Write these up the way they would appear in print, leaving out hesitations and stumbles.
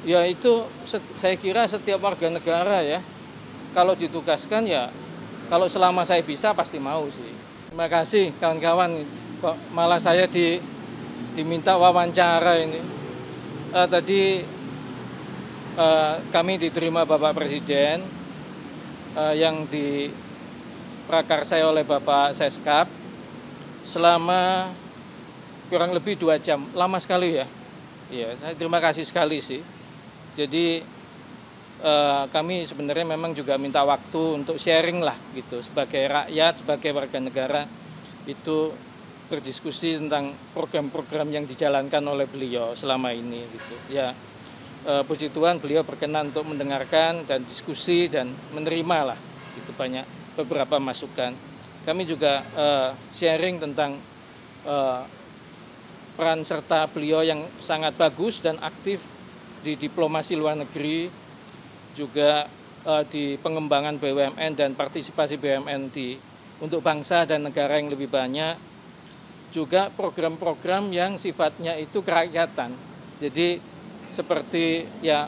Ya itu saya kira setiap warga negara ya, kalau ditugaskan ya, kalau selama saya bisa pasti mau sih. Terima kasih kawan-kawan, kok malah saya diminta wawancara ini. Tadi kami diterima Bapak Presiden yang diprakarsai oleh Bapak Seskap selama kurang lebih 2 jam, lama sekali ya. Iya, saya terima kasih sekali sih. Jadi kami sebenarnya memang juga minta waktu untuk sharing lah gitu, sebagai rakyat, sebagai warga negara itu berdiskusi tentang program-program yang dijalankan oleh beliau selama ini gitu. Ya, puji Tuhan beliau berkenan untuk mendengarkan dan diskusi dan menerima lah itu banyak beberapa masukan. Kami juga sharing tentang peran serta beliau yang sangat bagus dan aktif di diplomasi luar negeri, juga di pengembangan BUMN dan partisipasi BUMN untuk bangsa dan negara yang lebih banyak, juga program-program yang sifatnya itu kerakyatan. Jadi seperti ya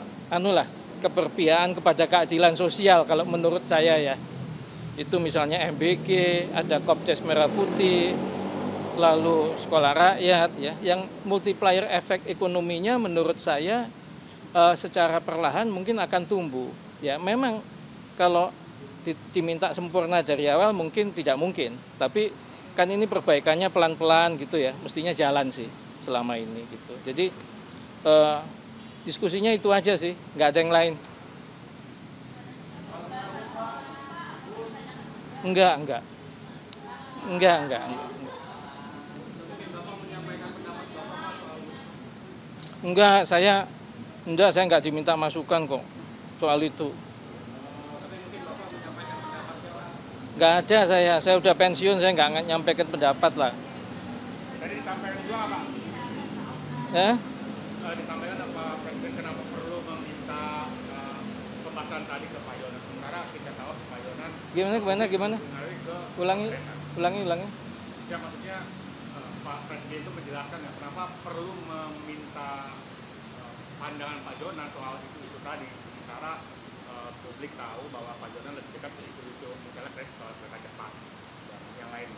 keberpihakan kepada keadilan sosial kalau menurut saya ya. Itu misalnya MBG, ada Kopdes Merah Putih, lalu sekolah rakyat ya, yang multiplier efek ekonominya menurut saya secara perlahan mungkin akan tumbuh. Ya memang kalau diminta sempurna dari awal mungkin tidak mungkin, tapi kan ini perbaikannya pelan-pelan gitu ya, mestinya jalan sih selama ini gitu. Jadi diskusinya itu aja sih, nggak ada yang lain. Enggak. Enggak, saya nggak diminta masukan kok soal itu. Nggak ada saya udah pensiun, saya nggak nyampaikan pendapat lah. Tadi disampaikan juga Pak? Ya? Disampaikan apa Presiden kenapa perlu meminta pembahasan tadi ke Pak Yonan? Sementara kita tahu Pak Yonan Gimana? Ulangi. Ya maksudnya Pak Presiden itu menjelaskan ya kenapa perlu meminta pandangan Pak Yonan soal isu-isu tadi. Sementara publik tahu bahwa Pak Yonan lebih dekat ke isu-isu misalnya soal kereta cepat dan yang lain.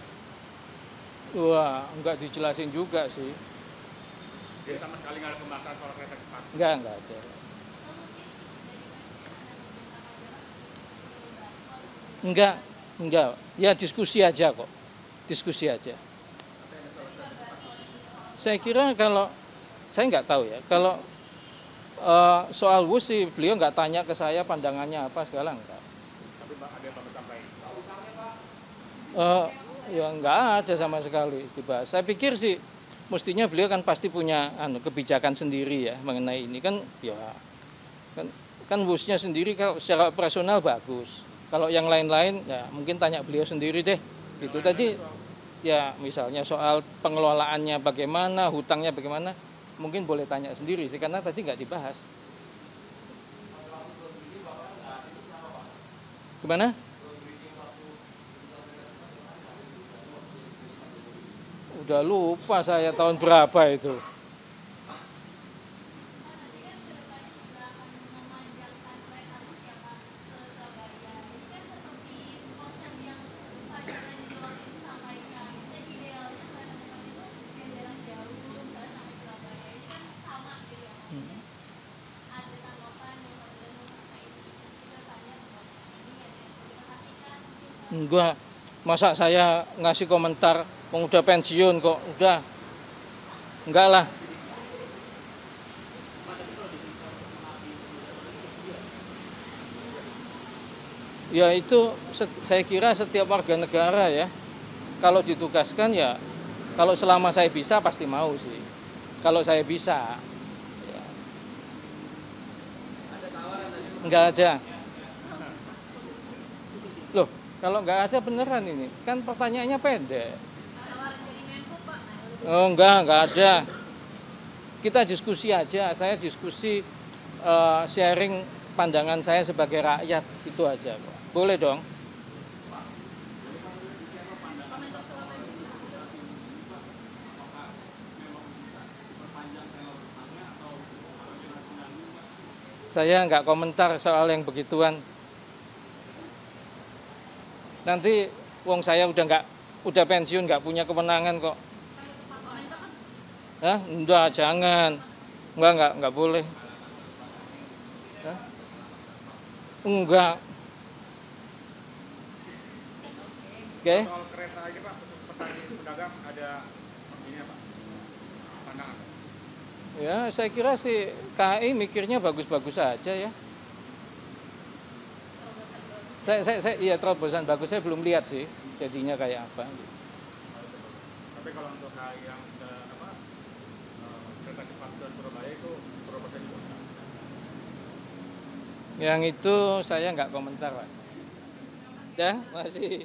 Wah, enggak dijelasin juga sih. Jadi sama sekali nggak ada pembahasan soal kereta cepat? Enggak ada. Enggak. Ya diskusi aja kok. Diskusi aja. Saya kira kalau, saya nggak tahu ya, kalau soal WUS sih beliau nggak tanya ke saya pandangannya apa sekarang enggak. Tapi ada yang sampaikan? Ya nggak ada sama sekali dibahas. Saya pikir sih mestinya beliau kan pasti punya kebijakan sendiri ya mengenai ini kan ya kan WUS-nya sendiri kalau secara operasional bagus. Kalau yang lain-lain ya mungkin tanya beliau sendiri deh. Gitu tadi ya misalnya soal pengelolaannya bagaimana, hutangnya bagaimana, mungkin boleh tanya sendiri sih karena tadi nggak dibahas. Gimana? Udah lupa saya tahun berapa itu. Enggak, masa saya ngasih komentar udah pensiun kok, udah enggak lah. Ya itu saya kira setiap warga negara ya, kalau ditugaskan ya, kalau selama saya bisa pasti mau sih, kalau saya bisa ya. Enggak ada. Loh, kalau nggak ada beneran ini, kan pertanyaannya pendek. Oh enggak ada. Kita diskusi aja, saya diskusi sharing pandangan saya sebagai rakyat, itu aja. Boleh dong. Saya nggak komentar soal yang begituan. Nanti wong saya udah pensiun, nggak punya kewenangan kok. Hah? Enggak, jangan. Enggak boleh. Hah? Enggak. Oke. Soal kereta ini Pak, khusus petani pedagang ada ini Pak, pandangan? Ya, saya kira sih KAI mikirnya bagus-bagus saja ya. Iya, terobosan bagus, saya belum lihat sih jadinya kayak apa. Tapi kalau untuk yang kereta cepat ke Surabaya itu terobosan juga? Yang itu saya nggak komentar, Pak. Ya, masih.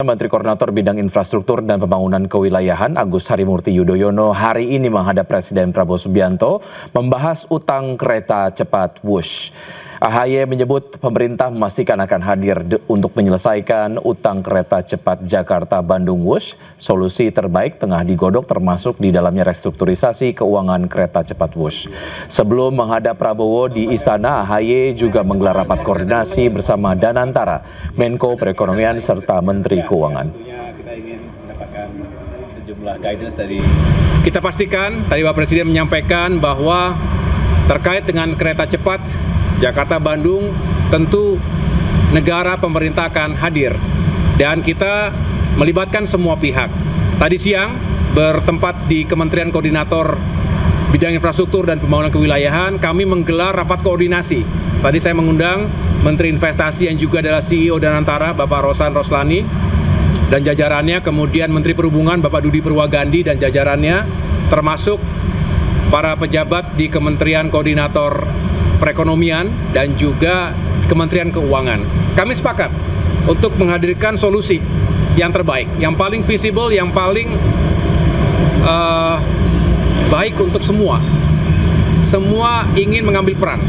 Menteri Koordinator Bidang Infrastruktur dan Pembangunan Kewilayahan Agus Harimurti Yudhoyono hari ini menghadap Presiden Prabowo Subianto membahas utang kereta cepat Wush. AHY menyebut pemerintah memastikan akan hadir untuk menyelesaikan utang kereta cepat Jakarta-Bandung Wush. Solusi terbaik tengah digodok termasuk di dalamnya restrukturisasi keuangan kereta cepat Wush. Sebelum menghadap Prabowo di Istana, AHY juga menggelar rapat koordinasi bersama Danantara, Menko Perekonomian serta Menteri Keuangan. Kita ingin mendapatkan sejumlah guidance dari. Kita pastikan tadi Pak Presiden menyampaikan bahwa terkait dengan kereta cepat Jakarta-Bandung tentu negara pemerintah akan hadir dan kita melibatkan semua pihak. Tadi siang bertempat di Kementerian Koordinator Bidang Infrastruktur dan Pembangunan Kewilayahan kami menggelar rapat koordinasi. Tadi saya mengundang Menteri Investasi yang juga adalah CEO Danantara Bapak Rosan Roslani dan jajarannya, kemudian Menteri Perhubungan Bapak Dudi Purwagandi dan jajarannya, termasuk para pejabat di Kementerian Koordinator Perekonomian dan juga Kementerian Keuangan. Kami sepakat untuk menghadirkan solusi yang terbaik, yang paling visible, yang paling baik untuk semua. Semua ingin mengambil peran,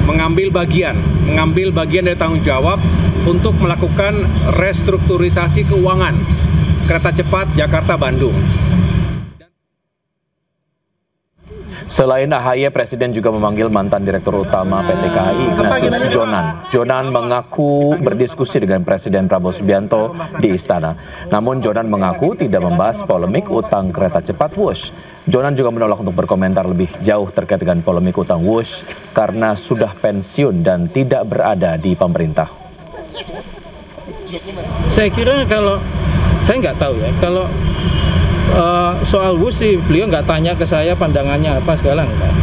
mengambil bagian dari tanggung jawab untuk melakukan restrukturisasi keuangan kereta cepat Jakarta-Bandung. Selain AHY, Presiden juga memanggil mantan Direktur Utama PT KAI Ignatius Jonan. Jonan mengaku berdiskusi dengan Presiden Prabowo Subianto di Istana. Namun Jonan mengaku tidak membahas polemik utang kereta cepat Wush. Jonan juga menolak untuk berkomentar lebih jauh terkait dengan polemik utang Wush karena sudah pensiun dan tidak berada di pemerintah. Saya kira saya nggak tahu ya, kalau soal Wush sih beliau nggak tanya ke saya pandangannya apa segala enggak.